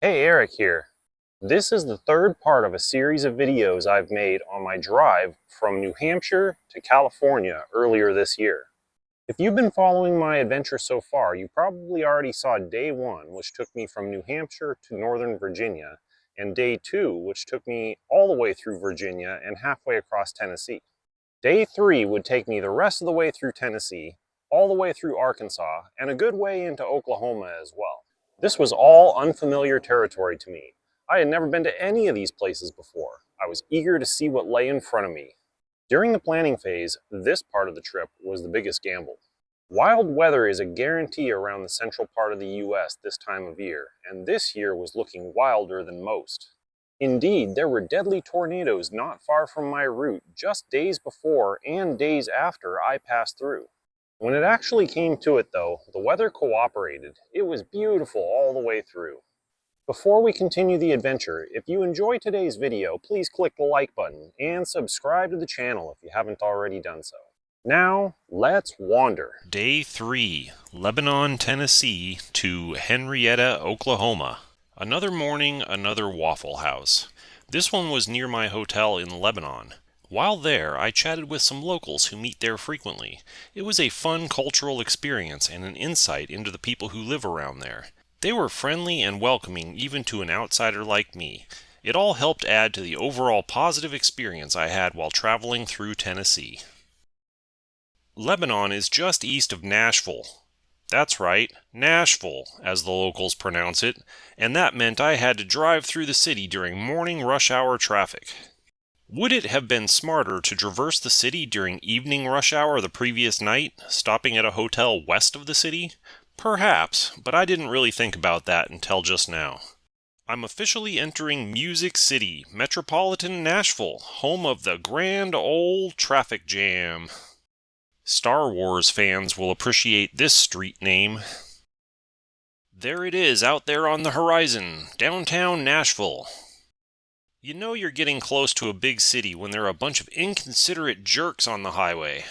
Hey, Eric here. This is the third part of a series of videos I've made on my drive from New Hampshire to California earlier this year. If you've been following my adventure so far, you probably already saw day one, which took me from New Hampshire to Northern Virginia, and day two, which took me all the way through Virginia and halfway across Tennessee. Day three would take me the rest of the way through Tennessee, all the way through Arkansas, and a good way into Oklahoma as well. This was all unfamiliar territory to me. I had never been to any of these places before. I was eager to see what lay in front of me. During the planning phase, this part of the trip was the biggest gamble. Wild weather is a guarantee around the central part of the US this time of year, and this year was looking wilder than most. Indeed, there were deadly tornadoes not far from my route just days before and days after I passed through. When it actually came to it though, the weather cooperated. It was beautiful all the way through. Before we continue the adventure, if you enjoy today's video, please click the like button and subscribe to the channel if you haven't already done so. Now, let's wander. Day 3, Lebanon, Tennessee to Henryetta, Oklahoma. Another morning, another Waffle House. This one was near my hotel in Lebanon. While there, I chatted with some locals who meet there frequently. It was a fun cultural experience and an insight into the people who live around there. They were friendly and welcoming even to an outsider like me. It all helped add to the overall positive experience I had while traveling through Tennessee. Lebanon is just east of Nashville. That's right, Nashville, as the locals pronounce it, and that meant I had to drive through the city during morning rush hour traffic. Would it have been smarter to traverse the city during evening rush hour the previous night, stopping at a hotel west of the city? Perhaps, but I didn't really think about that until just now. I'm officially entering Music City, metropolitan Nashville, home of the grand old traffic jam. Star Wars fans will appreciate this street name. There it is out there on the horizon, downtown Nashville. You know you're getting close to a big city when there are a bunch of inconsiderate jerks on the highway.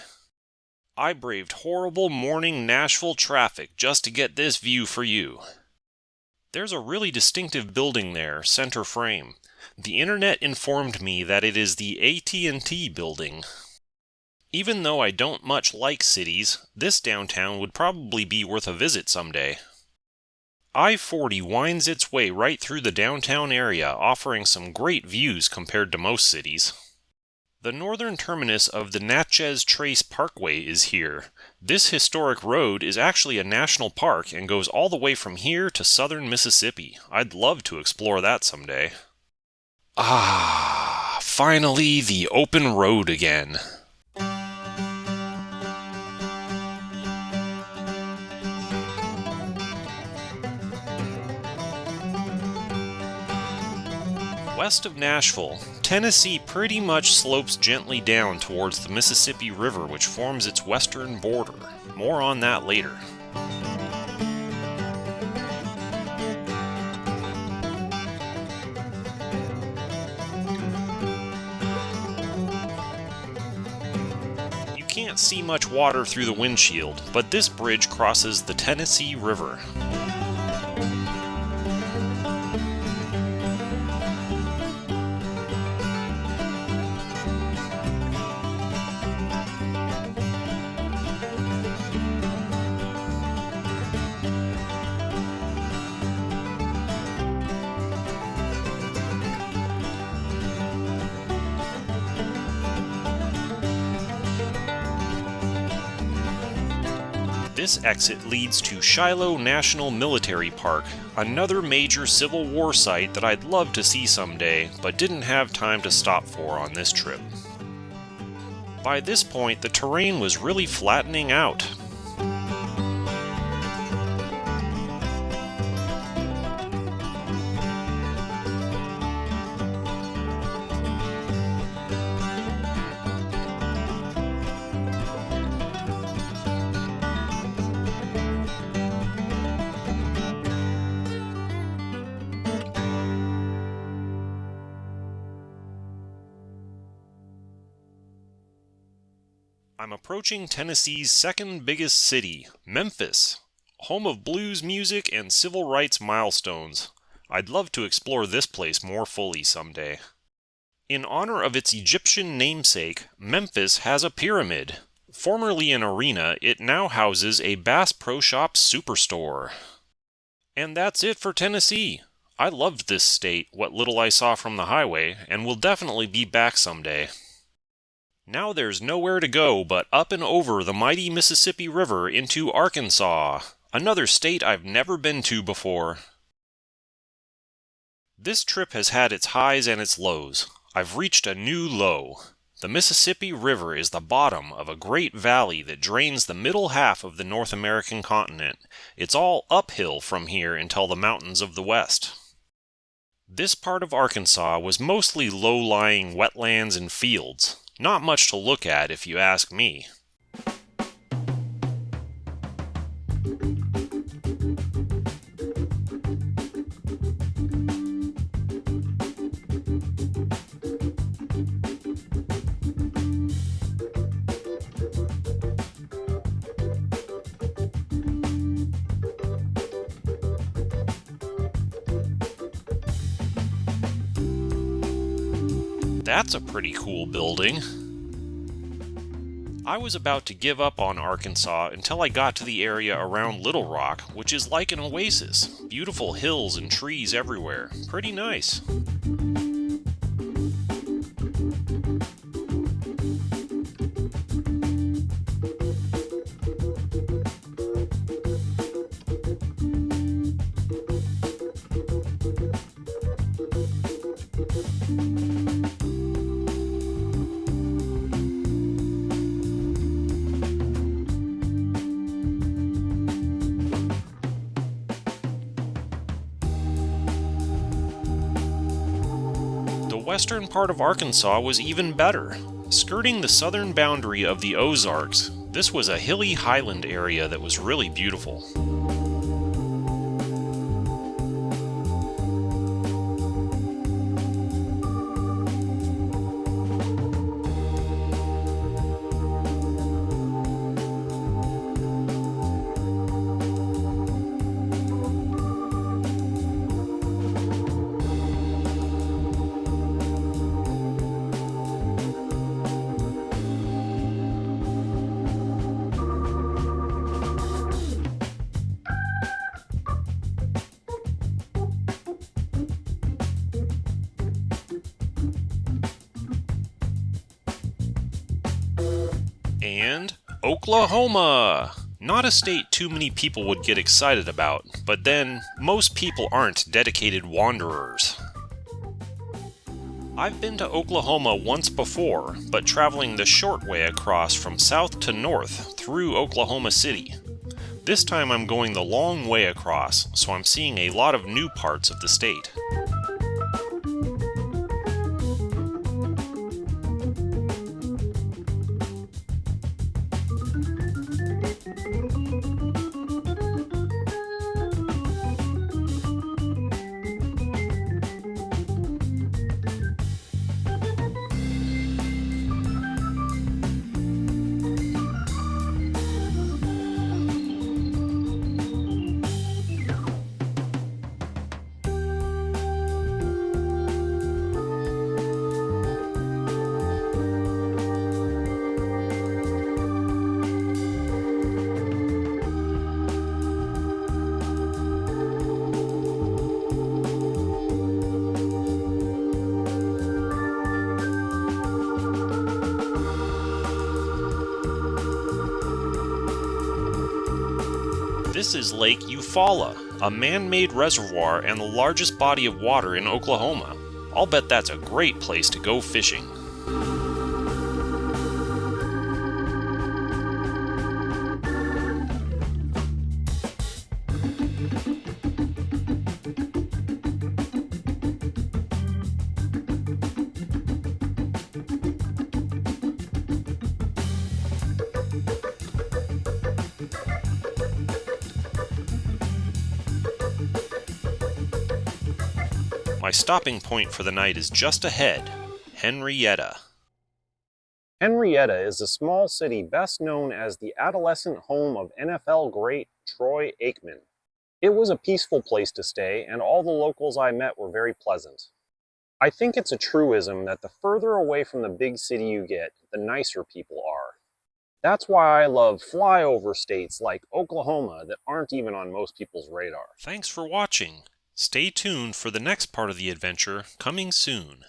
I braved horrible morning Nashville traffic just to get this view for you. There's a really distinctive building there, center frame. The internet informed me that it is the AT&T building. Even though I don't much like cities, this downtown would probably be worth a visit someday. I-40 winds its way right through the downtown area, offering some great views compared to most cities. The northern terminus of the Natchez Trace Parkway is here. This historic road is actually a national park and goes all the way from here to southern Mississippi. I'd love to explore that someday. Ah, finally the open road again. West of Nashville, Tennessee pretty much slopes gently down towards the Mississippi River, which forms its western border. More on that later. You can't see much water through the windshield, but this bridge crosses the Tennessee River. This exit leads to Shiloh National Military Park, another major Civil War site that I'd love to see someday, but didn't have time to stop for on this trip. By this point, the terrain was really flattening out. I'm approaching Tennessee's second biggest city, Memphis, home of blues music and civil rights milestones. I'd love to explore this place more fully someday. In honor of its Egyptian namesake, Memphis has a pyramid. Formerly an arena, it now houses a Bass Pro Shops superstore. And that's it for Tennessee. I loved this state, what little I saw from the highway, and will definitely be back someday. Now there's nowhere to go but up and over the mighty Mississippi River into Arkansas, another state I've never been to before. This trip has had its highs and its lows. I've reached a new low. The Mississippi River is the bottom of a great valley that drains the middle half of the North American continent. It's all uphill from here until the mountains of the west. This part of Arkansas was mostly low-lying wetlands and fields. Not much to look at if you ask me. That's a pretty cool building. I was about to give up on Arkansas until I got to the area around Little Rock, which is like an oasis. Beautiful hills and trees everywhere. Pretty nice. The western part of Arkansas was even better. Skirting the southern boundary of the Ozarks, this was a hilly highland area that was really beautiful. And Oklahoma! Not a state too many people would get excited about, but then, most people aren't dedicated wanderers. I've been to Oklahoma once before, but traveling the short way across from south to north through Oklahoma City. This time I'm going the long way across, so I'm seeing a lot of new parts of the state. This is Lake Eufaula, a man-made reservoir and the largest body of water in Oklahoma. I'll bet that's a great place to go fishing. My stopping point for the night is just ahead, Henryetta. Henryetta is a small city best known as the adolescent home of NFL great Troy Aikman. It was a peaceful place to stay, and all the locals I met were very pleasant. I think it's a truism that the further away from the big city you get, the nicer people are. That's why I love flyover states like Oklahoma that aren't even on most people's radar. Thanks for watching. Stay tuned for the next part of the adventure coming soon.